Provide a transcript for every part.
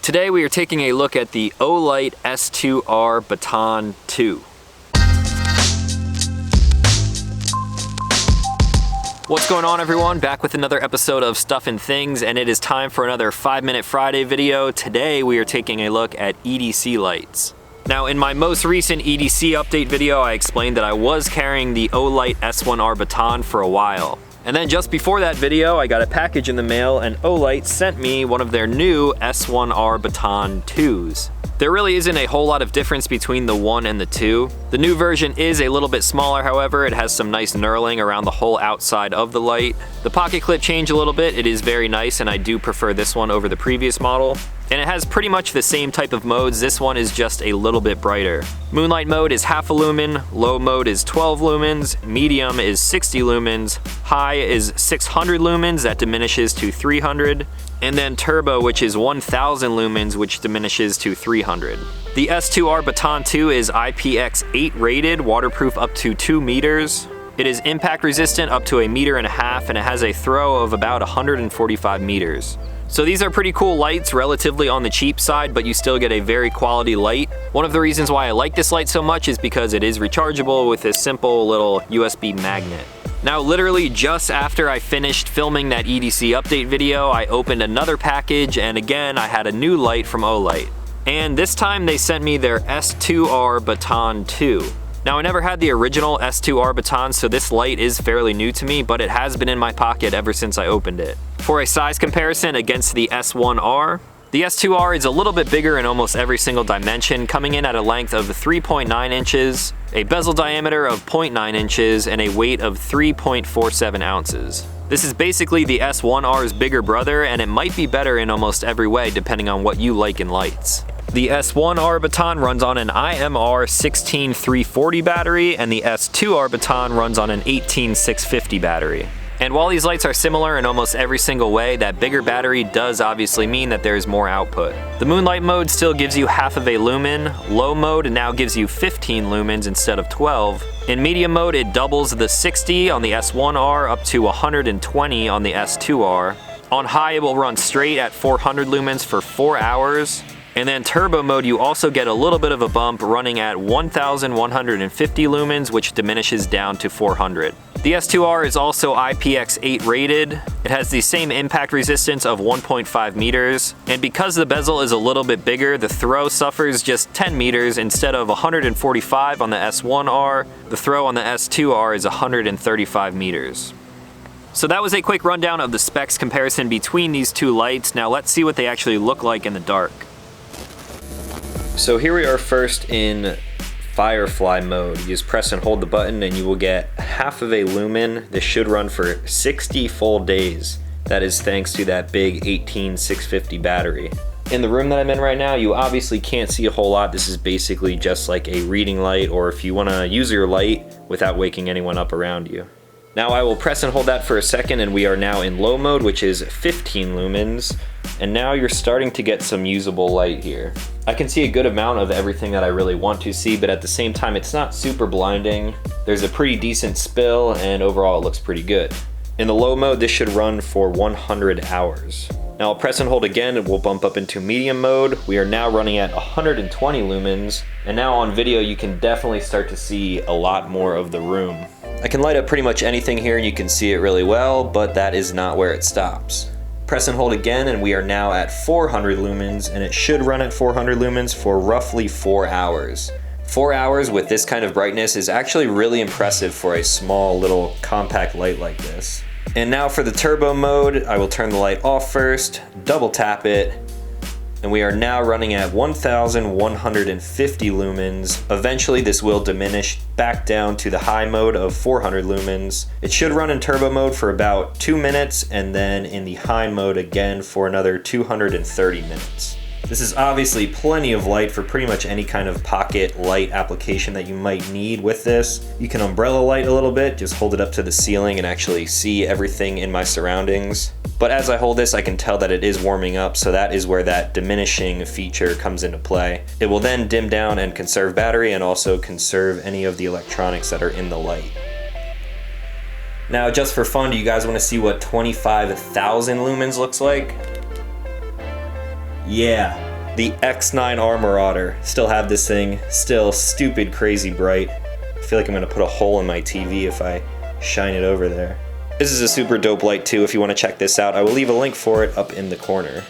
Today we are taking a look at the Olight S2R Baton 2. What's going on, everyone? Back with another episode of Stuff and Things, and it is time for another 5-Minute Friday video. Today we are taking a look at EDC lights. Now, in my most recent EDC update video, I explained that I was carrying the Olight S2R Baton for a while. And then just before that video, I got a package in the mail and Olight sent me one of their new S2R Baton 2s. There really isn't a whole lot of difference between the 1 and the 2. The new version is a little bit smaller, however. It has some nice knurling around the whole outside of the light. The pocket clip changed a little bit. It is very nice, and I do prefer this one over the previous model. And it has pretty much the same type of modes. This one is just a little bit brighter. Moonlight mode is half a lumen, low mode is 12 lumens, medium is 60 lumens, high is 600 lumens, that diminishes to 300, and then turbo, which is 1000 lumens, which diminishes to 300. The S2R Baton 2 is IPX8 rated, waterproof up to 2 meters. It is impact resistant up to 1.5 meters, and it has a throw of about 145 meters. So these are pretty cool lights, relatively on the cheap side, but you still get a very quality light. One of the reasons why I like this light so much is because it is rechargeable with this simple little USB magnet. Now, literally just after I finished filming that EDC update video, I opened another package, and again, I had a new light from Olight. And this time they sent me their S2R Baton 2. Now, I never had the original S2R Baton, so this light is fairly new to me, but it has been in my pocket ever since I opened it. For a size comparison against the S1R, the S2R is a little bit bigger in almost every single dimension, coming in at a length of 3.9 inches, a bezel diameter of 0.9 inches, and a weight of 3.47 ounces. This is basically the S1R's bigger brother, and it might be better in almost every way depending on what you like in lights. The S1R Baton runs on an IMR 16340 battery, and the S2R Baton runs on an 18650 battery. And while these lights are similar in almost every single way, that bigger battery does obviously mean that there is more output. The moonlight mode still gives you half of a lumen, low mode now gives you 15 lumens instead of 12. In medium mode, it doubles the 60 on the S1R up to 120 on the S2R. On high, it will run straight at 400 lumens for 4 hours. And then turbo mode, you also get a little bit of a bump running at 1150 lumens, which diminishes down to 400. The S2R is also IPX8 rated. It has the same impact resistance of 1.5 meters. And because the bezel is a little bit bigger, the throw suffers just 10 meters instead of 145 on the S1R. The throw on the S2R is 135 meters. So that was a quick rundown of the specs comparison between these two lights. Now let's see what they actually look like in the dark. So here we are first in Firefly mode. You just press and hold the button and you will get half of a lumen. This should run for 60 full days. That is thanks to that big 18650 battery. In the room that I'm in right now, you obviously can't see a whole lot. This is basically just like a reading light, or if you want to use your light without waking anyone up around you. Now I will press and hold that for a second, and we are now in low mode, which is 15 lumens. And now you're starting to get some usable light here. I can see a good amount of everything that I really want to see, but at the same time, it's not super blinding. There's a pretty decent spill, and overall it looks pretty good. In the low mode, this should run for 100 hours. Now I'll press and hold again, and we'll bump up into medium mode. We are now running at 120 lumens, and now on video, you can definitely start to see a lot more of the room. I can light up pretty much anything here, and you can see it really well, but that is not where it stops. Press and hold again, and we are now at 400 lumens, and it should run at 400 lumens for roughly 4 hours. 4 hours with this kind of brightness is actually really impressive for a small little compact light like this. And now for the turbo mode, I will turn the light off first, double tap it, and we are now running at 1150 lumens. Eventually this will diminish back down to the high mode of 400 lumens. It should run in turbo mode for about 2 minutes, and then in the high mode again for another 230 minutes. This is obviously plenty of light for pretty much any kind of pocket light application that you might need with this. You can umbrella light a little bit, just hold it up to the ceiling and actually see everything in my surroundings. But as I hold this, I can tell that it is warming up, so that is where that diminishing feature comes into play. It will then dim down and conserve battery, and also conserve any of the electronics that are in the light. Now, just for fun, do you guys want to see what 25,000 lumens looks like? Yeah, the X9R Marauder. Still have this thing, still stupid crazy bright. I feel like I'm gonna put a hole in my TV if I shine it over there. This is a super dope light too if you want to check this out. I will leave a link for it up in the corner.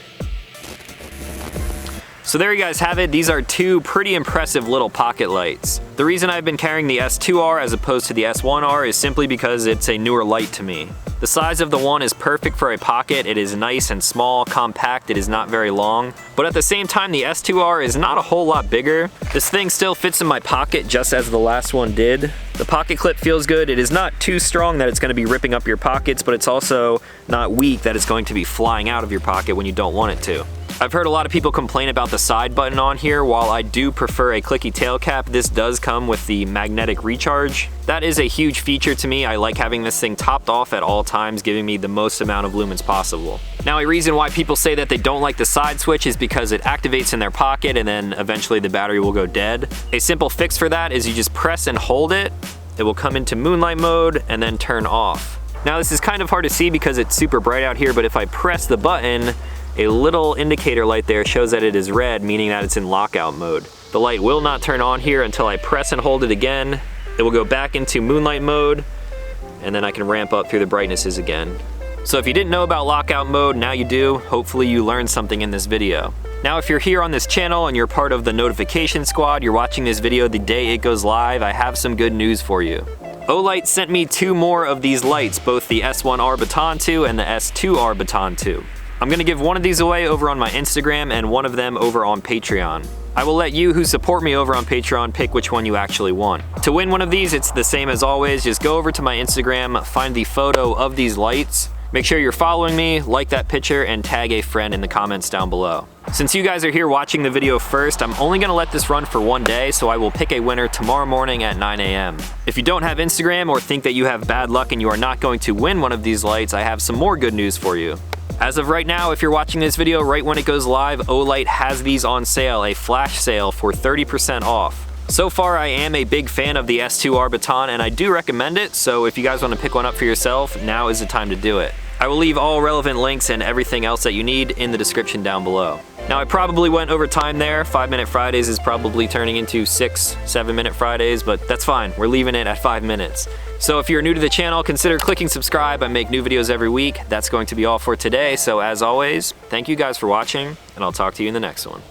So there you guys have it. These are two pretty impressive little pocket lights. The reason I've been carrying the S2R as opposed to the S1R is simply because it's a newer light to me. The size of the one is perfect for a pocket. It is nice and small, compact, it is not very long. But at the same time, the S2R is not a whole lot bigger. This thing still fits in my pocket just as the last one did. The pocket clip feels good. It is not too strong that it's gonna be ripping up your pockets, but it's also not weak that it's going to be flying out of your pocket when you don't want it to. I've heard a lot of people complain about the side button on here. While I do prefer a clicky tail cap, this does come with the magnetic recharge. That is a huge feature to me. I like having this thing topped off at all times, giving me the most amount of lumens possible. Now, a reason why people say that they don't like the side switch is because it activates in their pocket and then eventually the battery will go dead. A simple fix for that is you just press and hold it. It will come into moonlight mode and then turn off. Now, this is kind of hard to see because it's super bright out here, but if I press the button, a little indicator light there shows that it is red, meaning that it's in lockout mode. The light will not turn on here until I press and hold it again. It will go back into moonlight mode, and then I can ramp up through the brightnesses again. So if you didn't know about lockout mode, now you do. Hopefully you learned something in this video. Now, if you're here on this channel and you're part of the notification squad, you're watching this video the day it goes live, I have some good news for you. Olight sent me two more of these lights, both the S1R Baton 2 and the S2R Baton 2. I'm gonna give one of these away over on my Instagram and one of them over on Patreon. I will let you who support me over on Patreon pick which one you actually want. To win one of these, it's the same as always. Just go over to my Instagram, find the photo of these lights. Make sure you're following me, like that picture, and tag a friend in the comments down below. Since you guys are here watching the video first, I'm only gonna let this run for one day, so I will pick a winner tomorrow morning at 9 a.m. If you don't have Instagram or think that you have bad luck and you are not going to win one of these lights, I have some more good news for you. As of right now, if you're watching this video right when it goes live, Olight has these on sale, a flash sale for 30% off. So far, I am a big fan of the S2R Baton and I do recommend it, so if you guys want to pick one up for yourself, now is the time to do it. I will leave all relevant links and everything else that you need in the description down below. Now, I probably went over time there. 5-minute Fridays is probably turning into 6-7-minute Fridays, but that's fine. We're leaving it at 5 minutes. So if you're new to the channel, consider clicking subscribe. I make new videos every week. That's going to be all for today. So as always, thank you guys for watching, and I'll talk to you in the next one.